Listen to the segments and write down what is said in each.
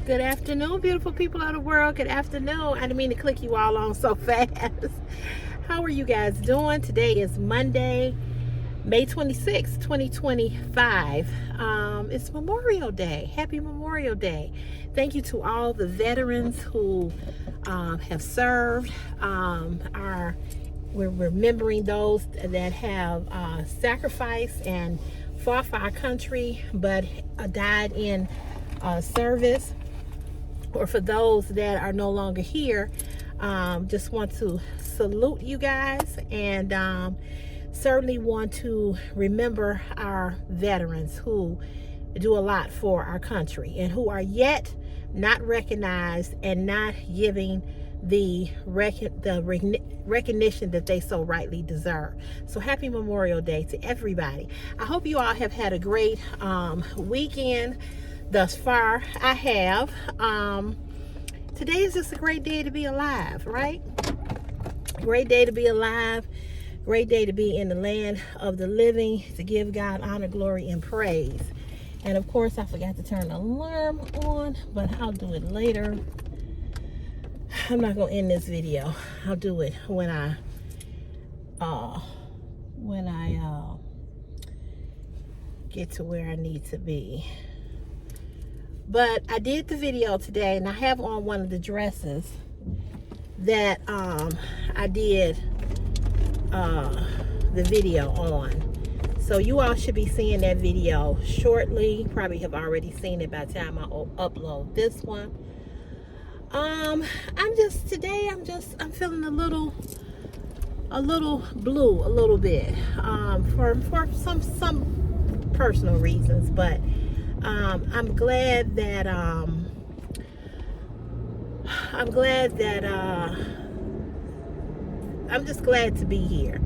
Good afternoon, beautiful people of the world. Good afternoon. I didn't mean to click you all on so fast. How are you guys doing? Today is Monday, May 26, 2025. It's Memorial Day. Happy Memorial Day. Thank you to all the veterans who have served. We're remembering those that have sacrificed and fought for our country, but died in service. Or for those that are no longer here, just want to salute you guys, and certainly want to remember our veterans who do a lot for our country and who are yet not recognized and not giving the recognition that they so rightly deserve. So happy Memorial Day to everybody. I hope you all have had a great weekend thus far. I have. Today is just a great day to be alive, right? Great day to be alive. Great day to be in the land of the living, to give God honor, glory, and praise. And of course, I forgot to turn the alarm on, but I'll do it later. I'm not gonna end this video. I'll do it when I get to where I need to be. But I did the video today, and I have on one of the dresses that I did the video on. So you all should be seeing that video shortly. Probably have already seen it by the time I upload this one. I'm feeling a little blue, a little bit, for some personal reasons, but I'm glad that I'm just glad to be here.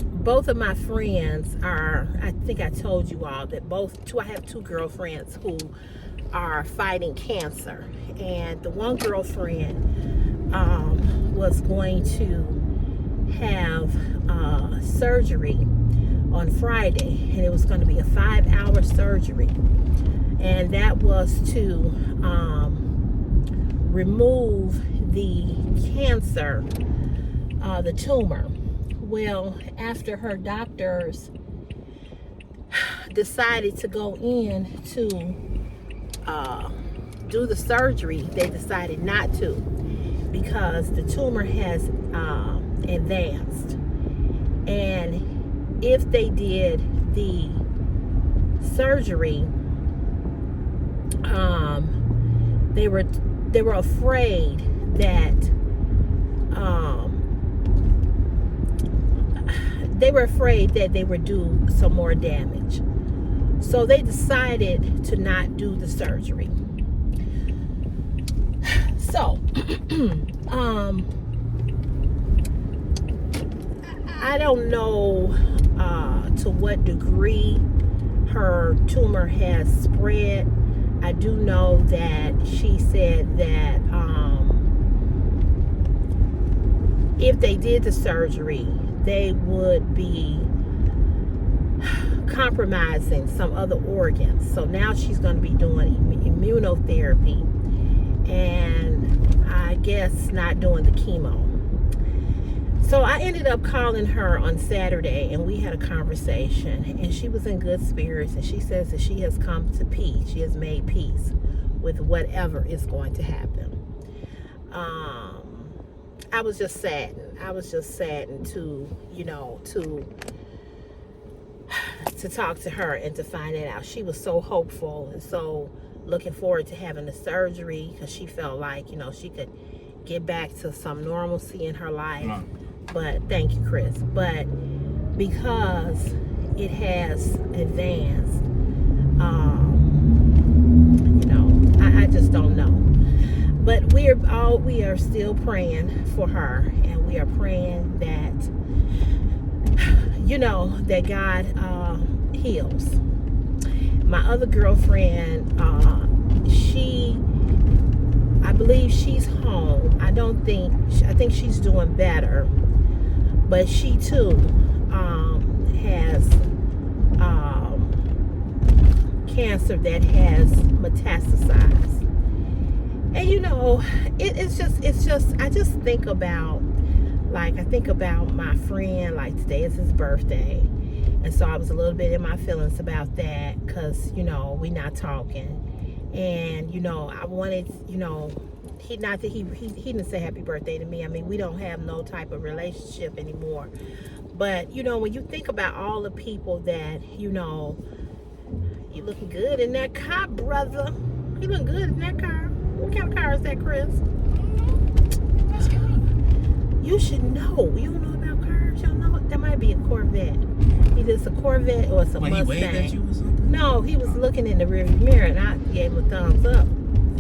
Both of my friends are, I think I told you all that I have two girlfriends who are fighting cancer, and the one girlfriend was going to have surgery on Friday, and it was going to be a 5-hour surgery, and that was to remove the cancer, the tumor. Well, after her doctors decided to go in to do the surgery, they decided not to, because the tumor has advanced, and if they did the surgery, they were afraid that they would do some more damage. So they decided to not do the surgery. So I don't know to what degree her tumor has spread. I do know that she said that if they did the surgery, they would be compromising some other organs. So now she's going to be doing immunotherapy, and I guess not doing the chemo. So I ended up calling her on Saturday, and we had a conversation, and she was in good spirits, and she says that she has come to peace. She has made peace with whatever is going to happen. I was just saddened. I was just saddened to talk to her and to find that out. She was so hopeful and so looking forward to having the surgery, because she felt like, she could get back to some normalcy in her life. But thank you, Chris. But because it has advanced, I just don't know. But we are still praying for her, and we are praying that that God heals. My other girlfriend, I believe she's home. I think she's doing better, but she too has cancer that has metastasized. And you know, it's just I just think about, like, I think about my friend, like today is his birthday. And so I was a little bit in my feelings about that because, you know, we not talking. And, you know, I wanted, you know, he didn't say happy birthday to me. I mean, we don't have no type of relationship anymore. But, you know, when you think about all the people that, you know, you looking good in that car, brother. You looking good in that car. What kind of car is that, Chris? You should know. You don't know about cars? You don't know? That might be a Corvette. Either it's a Corvette or it's a Mustang. He waved at you or something? No, he was looking in the rearview mirror and I gave him a thumbs up,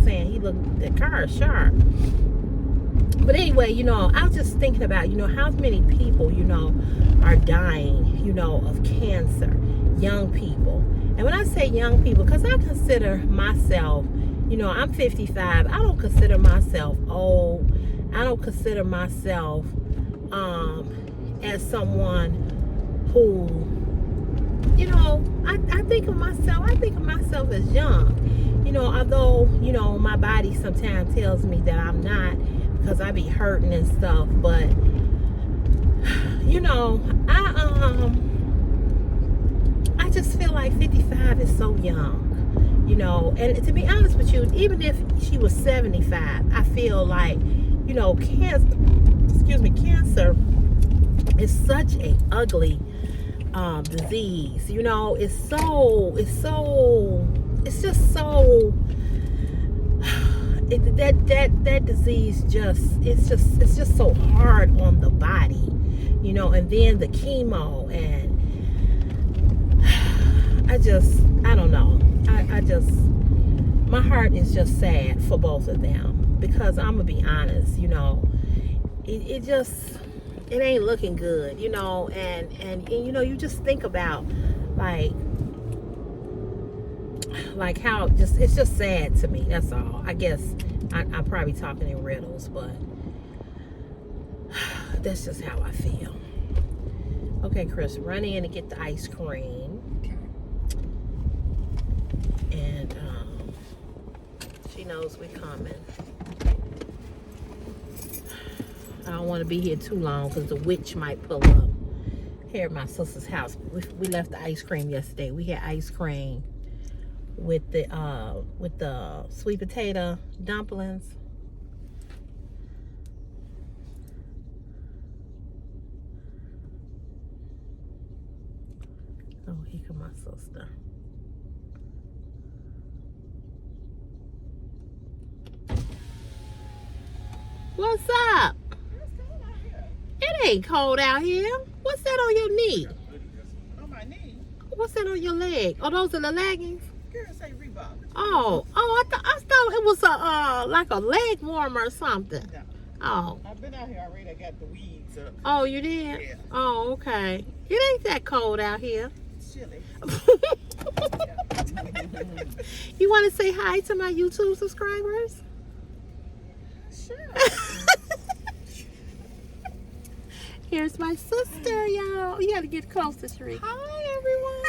saying he looked, the car is sharp. But anyway, you know, I was just thinking about, you know, how many people, you know, are dying, you know, of cancer. Young people. And when I say young people, because I consider myself, you know, I'm 55. I don't consider myself old. I don't consider myself as someone who, you know, I think of myself as young. You know, although, you know, my body sometimes tells me that I'm not because I be hurting and stuff. But, you know, I just feel like 55 is so young. You know, and to be honest with you, even if she was 75, I feel like, you know, cancer is such a ugly disease. You know, it's just so that disease it's just so hard on the body, you know. And then the chemo, and I don't know. My heart is just sad for both of them, because I'm gonna be honest, you know, it ain't looking good, you know. And you know, you just think about like how it's just sad to me. That's all. I guess I'm probably talking in riddles, but that's just how I feel. Okay, Chris, run in and get the ice cream. And she knows we're coming. I don't want to be here too long because the witch might pull up here at my sister's house. We left the ice cream yesterday. We had ice cream with the sweet potato dumplings. Oh, here come my sister. What's up? It ain't cold out here. What's that on your knee? On my knee. What's that on your leg? Oh, those are the leggings? Girl, say Reebok. Oh, I thought it was like a leg warmer or something. No. Oh. I've been out here already. I got the weeds up. Oh, you did? Yeah. Oh, okay. It ain't that cold out here. It's chilly. You want to say hi to my YouTube subscribers? Sure. Here's my sister, y'all. You gotta get closer, Sheree. Hi, everyone.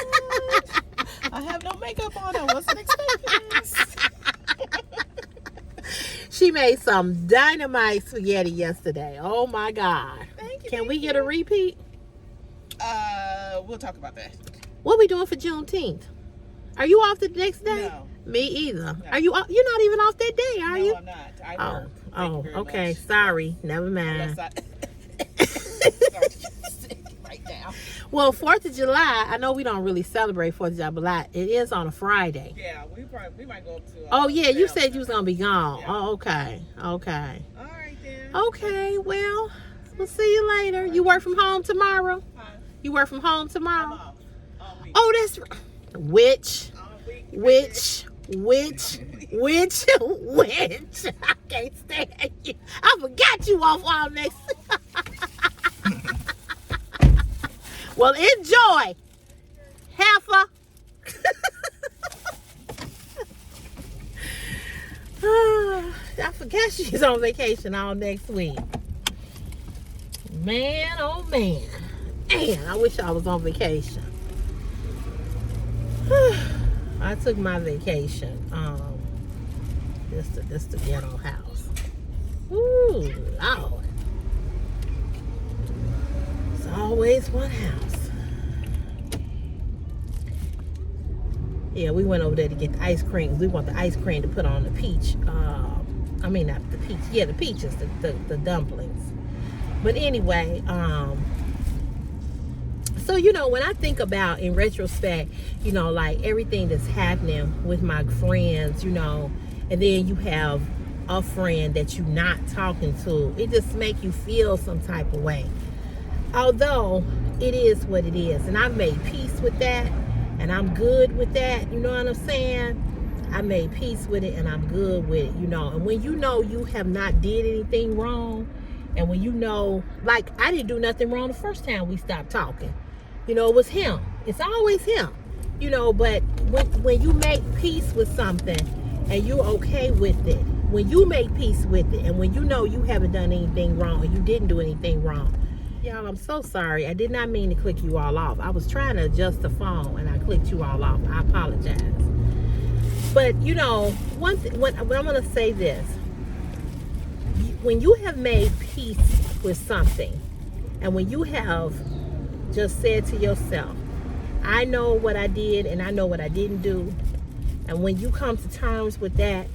I have no makeup on. I wasn't expecting this. She made some dynamite spaghetti yesterday. Oh my God. Thank you. Can we get a repeat? We'll talk about that. What we doing for Juneteenth? Are you off the next day? No. Me either. No. Are you? You're not even off that day, are No, you? I'm not. I work. Thank you very Okay. much. Sorry. Never mind. Unless I start to get sick right now. Well, 4th of July, I know we don't really celebrate 4th of July, but it is on a Friday. Yeah, we might go up to. Oh, yeah, you Bell. said you was going to be gone. Yeah. Oh, okay. Okay. All right then. Okay, well, we'll see you later. You work from home tomorrow? Huh? You work from home I'm tomorrow? off all week. Oh, that's right. Witch. All week. Witch. I can't stand you. I forgot you off all next. Well, enjoy. Heifer. I forgot she's on vacation all next week. Man, oh man. Man, I wish I was on vacation. I took my vacation. This the ghetto house. Ooh, Lord. It's always one house. Yeah, we went over there to get the ice cream. We want the ice cream to put on the peach. I mean, not the peach. Yeah, the peaches, the dumplings. But anyway, so, you know, when I think about, in retrospect, you know, like everything that's happening with my friends, you know, and then you have a friend that you're not talking to, it just make you feel some type of way. Although it is what it is. And I've made peace with that. And I'm good with that. You know what I'm saying? I made peace with it and I'm good with it, you know. And when you know you have not did anything wrong, and when you know, like, I didn't do nothing wrong the first time we stopped talking. You know, it was him. It's always him. You know, but when you make peace with something and you're okay with it, when you make peace with it, and when you know you haven't done anything wrong and you didn't do anything wrong. Y'all, I'm so sorry. I did not mean to click you all off. I was trying to adjust the phone and I clicked you all off. I apologize. But, you know, when I'm going to say this. When you have made peace with something, and when you have just said to yourself, I know what I did and I know what I didn't do, and when you come to terms with that,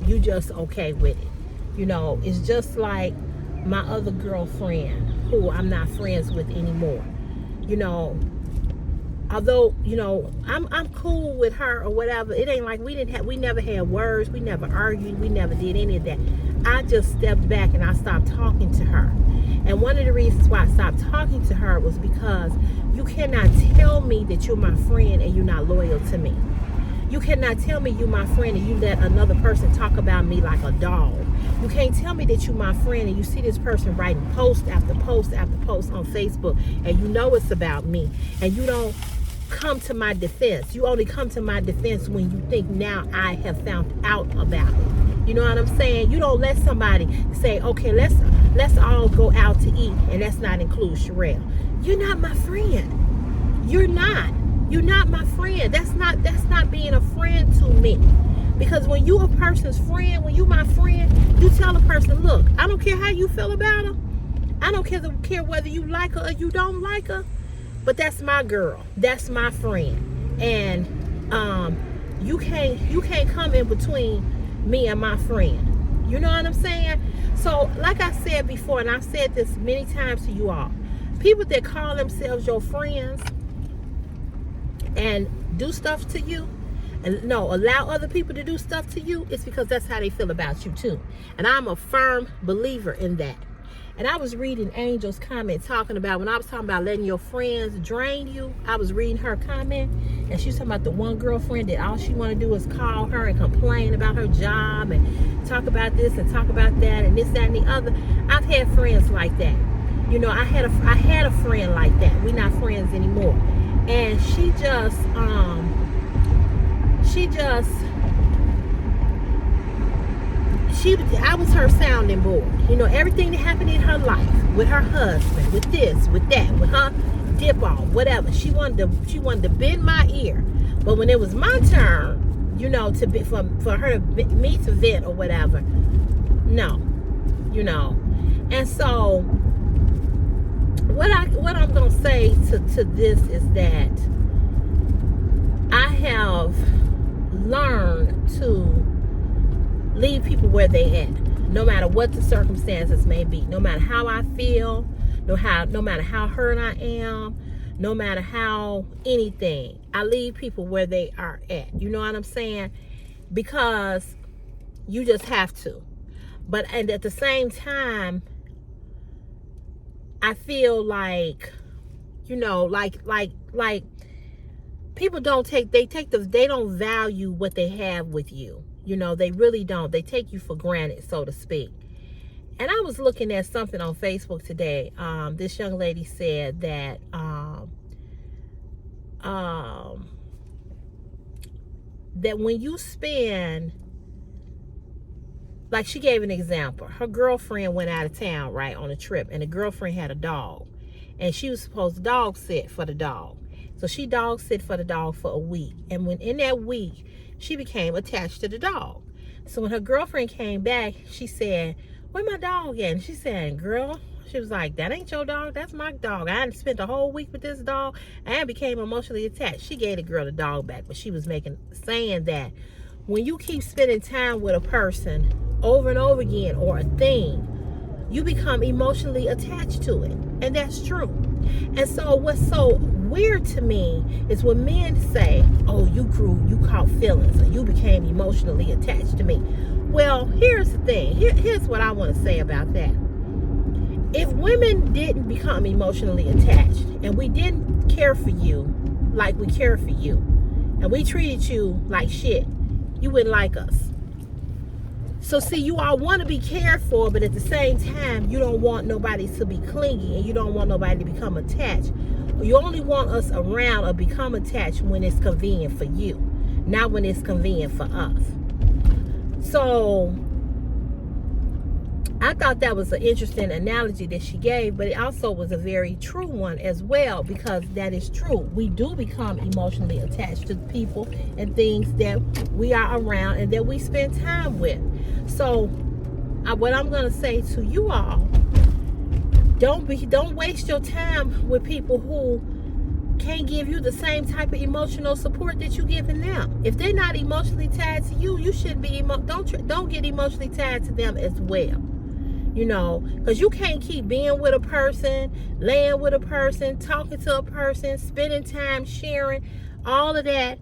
you just okay with it. You know, it's just like my other girlfriend who I'm not friends with anymore. You know, although, you know, I'm cool with her or whatever, it ain't like we never had words, we never argued, we never did any of that. I just stepped back and I stopped talking to her. And one of the reasons why I stopped talking to her was because you cannot tell me that you're my friend and you're not loyal to me. You cannot tell me you're my friend and you let another person talk about me like a dog. You can't tell me that you're my friend and you see this person writing post after post after post on Facebook and you know it's about me, and you don't come to my defense. You only come to my defense when you think now I have found out about it. You know what I'm saying? You don't let somebody say, okay, let's all go out to eat, and let's not include Sherelle. You're not my friend. You're not. You're not my friend. That's not being a friend to me. Because when you a person's friend, when you my friend, you tell a person, look, I don't care how you feel about her. I don't care whether you like her or you don't like her. But that's my girl. That's my friend. And you can't come in between me and my friend. You know what I'm saying? So, like I said before, and I've said this many times to you all, people that call themselves your friends and do stuff to you, and no, allow other people to do stuff to you, it's because that's how they feel about you too. And I'm a firm believer in that. And I was reading Angel's comment talking about, when I was talking about letting your friends drain you, I was reading her comment, and she was talking about the one girlfriend that all she wanted to do is call her and complain about her job and talk about this and talk about that and this, that, and the other. I've had friends like that. You know, I had a friend like that. We're not friends anymore. And I was her sounding board. You know, everything that happened in her life, with her husband, with this, with that, with her dip off, whatever. She wanted to bend my ear. But when it was my turn, you know, for her to me to vent or whatever, no, you know. And so what I'm gonna say to this is that I have learned to leave people where they at, no matter what the circumstances may be, no matter how I feel, no matter how hurt I am, no matter how anything. I leave people where they are at. You know what I'm saying? Because you just have to. And at the same time, I feel like, you know, like people they don't value what they have with you. You know, they really don't. They take you for granted, so to speak. And I was looking at something on Facebook today. This young lady said that that when you spend, like, she gave an example. Her girlfriend went out of town, right, on a trip, and the girlfriend had a dog, and she was supposed to dog sit for the dog. So she dog sit for the dog for a week. And when in that week, she became attached to the dog. So when her girlfriend came back, she said, where my dog at? And she said, girl, she was like, that ain't your dog, that's my dog. I hadn't spent the whole week with this dog. I became emotionally attached. She gave the girl the dog back, but she was saying that when you keep spending time with a person over and over again, or a thing, you become emotionally attached to it. And that's true. And so what's so weird to me is when men say, oh, you caught feelings, or you became emotionally attached to me. Well, here's the thing. Here's what I want to say about that. If women didn't become emotionally attached, and we didn't care for you like we care for you, and we treated you like shit, you wouldn't like us. So see, you all want to be cared for, but at the same time, you don't want nobody to be clingy, and you don't want nobody to become attached. You only want us around or become attached when it's convenient for you, not when it's convenient for us. So I thought that was an interesting analogy that she gave, but it also was a very true one as well, because that is true. We do become emotionally attached to people and things that we are around and that we spend time with. So what I'm going to say to you all, don't waste your time with people who can't give you the same type of emotional support that you're giving them. If they're not emotionally tied to you, you shouldn't be don't get emotionally tied to them as well. You know, because you can't keep being with a person, laying with a person, talking to a person, spending time sharing, all of that,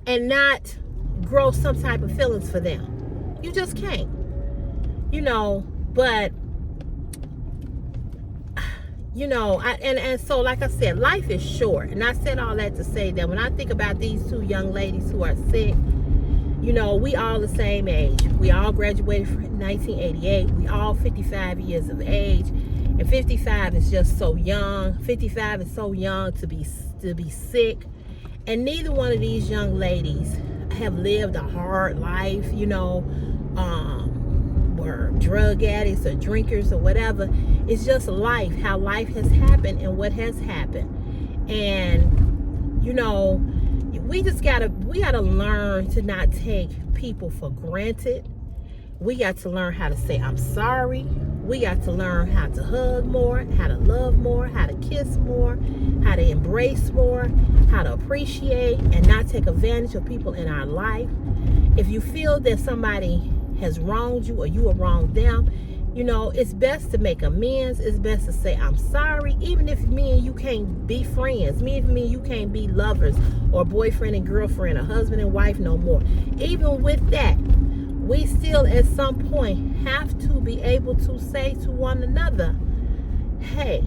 and not grow some type of feelings for them. You just can't. You know, but you know, and so like I said, life is short. And I said all that to say that when I think about these two young ladies who are sick, you know, we all the same age. We all graduated from 1988. We all 55 years of age. And 55 is just so young. 55 is so young to be sick. And neither one of these young ladies have lived a hard life, you know, were drug addicts or drinkers or whatever. It's just life, how life has happened and what has happened. And, you know, we gotta learn to not take people for granted. We got to learn how to say I'm sorry. We got to learn how to hug more, how to love more, how to kiss more, how to embrace more, how to appreciate and not take advantage of people in our life. If you feel that somebody has wronged you or you have wronged them, you know, it's best to make amends. It's best to say I'm sorry, even if me and you can't be friends, me and you can't be lovers or boyfriend and girlfriend or husband and wife no more. Even with that, we still at some point have to be able to say to one another, hey,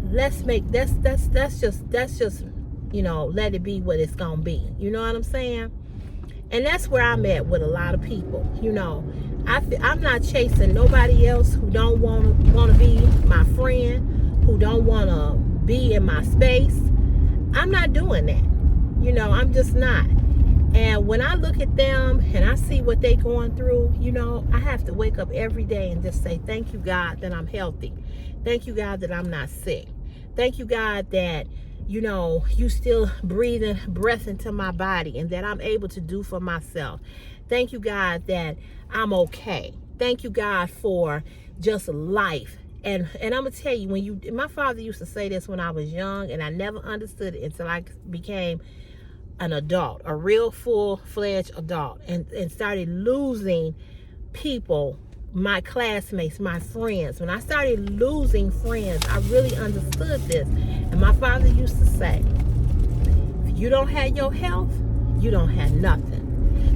let's just you know, let it be what it's gonna be. You know what I'm saying? And that's where I'm at with a lot of people. You know, I'm not chasing nobody else who don't want to be my friend, who don't want to be in my space. I'm not doing that. You know, I'm just not. And when I look at them and I see what they're going through, you know, I have to wake up every day and just say, thank you, God, that I'm healthy. Thank you, God, that I'm not sick. Thank you, God, that, you know, you still breathing breath into my body and that I'm able to do for myself. Thank you, God, that I'm okay. Thank you, God, for just life. And I'm going to tell you, my father used to say this when I was young, and I never understood it until I became an adult, a real full-fledged adult, and started losing people, my classmates, my friends. When I started losing friends, I really understood this. And my father used to say, if you don't have your health, you don't have nothing.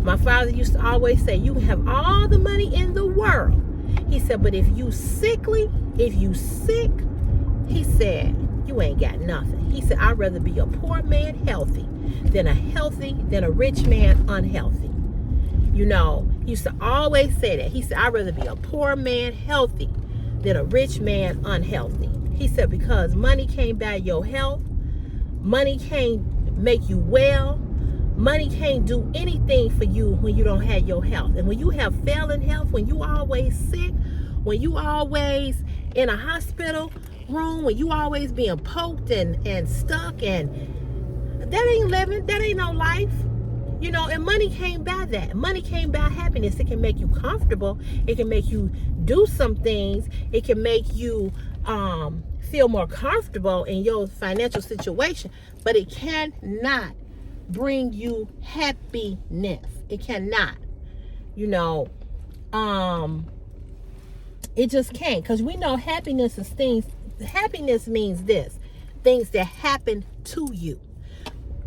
My father used to always say, you can have all the money in the world. He said, but if you sick, he said, you ain't got nothing. He said, I'd rather be a poor man healthy than a rich man unhealthy. You know, he used to always say that. He said, I'd rather be a poor man healthy than a rich man unhealthy. He said, because money can't buy your health. Money can't make you well. Money can't do anything for you when you don't have your health. And when you have failing health, when you always sick, when you always in a hospital, room when you always being poked and stuck, and that ain't living. That ain't no life. You know, and money can't buy that. Money can't buy happiness. It can make you comfortable. It can make you do some things. It can make you feel more comfortable in your financial situation, but it cannot bring you happiness. It cannot. You know, it just can't, because we know happiness is things. Happiness means this: things that happen to you.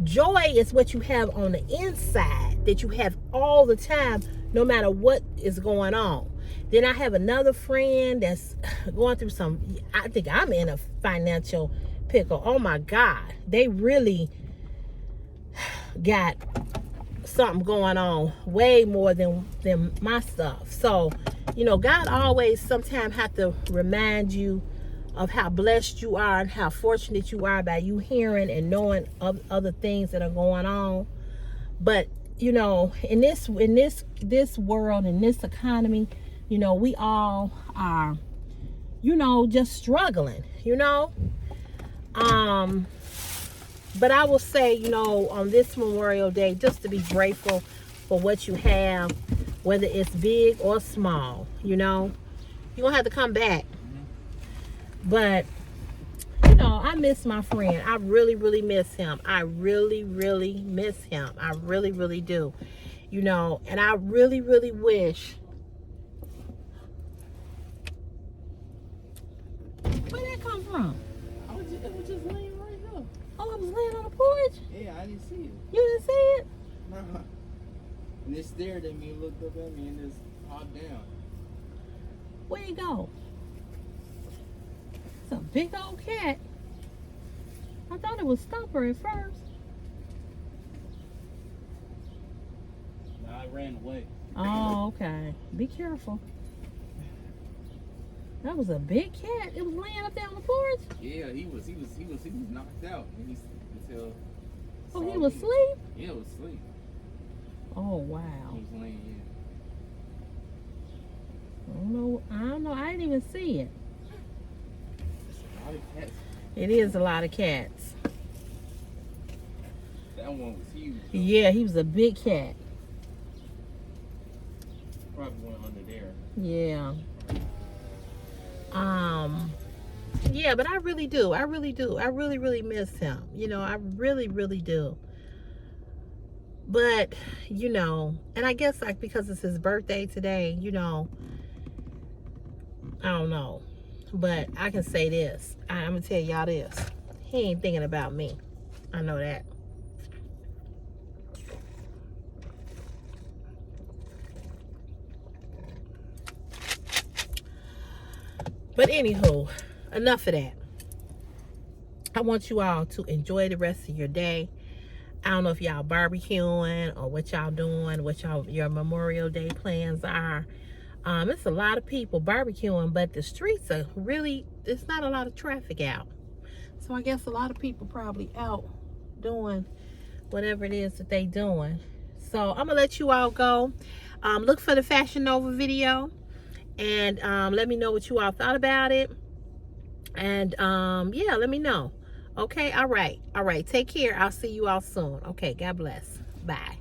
Joy is what you have on the inside, that you have all the time, no matter what is going on. Then I have another friend that's going through some, I think I'm in a financial pickle. Oh my God. They really got something going on, way more than my stuff. So, you know, God always sometimes have to remind you of how blessed you are and how fortunate you are by you hearing and knowing of other things that are going on. But you know, in this world, in this economy, you know, we all are, you know, just struggling, you know. But I will say, you know, on this Memorial Day, just to be grateful for what you have, whether it's big or small. You know, you're gonna have to come back. But, you know, I miss my friend. I really, really miss him. I really, really miss him. I really, really do. You know, and I really, really wish. Where'd that come from? It was just laying right here. Oh, I was laying on the porch? Yeah, I didn't see it. You didn't see it? Nah. And it stared at me and looked up at me and just popped down. Where'd it go? It's a big old cat. I thought it was Stumper at first. Nah, I ran away. Oh, okay. Be careful. That was a big cat. It was laying up there on the porch. Yeah, he was knocked out until. Oh, he was asleep? Yeah, he was asleep. Oh, He wow. was laying. I don't know. I didn't even see it. It's a lot of cats. It is a lot of cats. That one was huge. Though. Yeah, he was a big cat. Probably went under there. Yeah. Yeah, but I really do. I really do. I really, really miss him. You know, I really, really do. But, you know, and I guess like because it's his birthday today, you know, I don't know. But I can say this. I'm going to tell y'all this. He ain't thinking about me. I know that. But anywho, enough of that. I want you all to enjoy the rest of your day. I don't know if y'all barbecuing or what y'all doing, what your Memorial Day plans are. It's a lot of people barbecuing, but the streets are really, it's not a lot of traffic out. So I guess a lot of people probably out doing whatever it is that they doing. So I'm gonna let you all go. Look for the Fashion Nova video and let me know what you all thought about it. And yeah, let me know. Okay, all right. Take care. I'll see you all soon. Okay, God bless. Bye.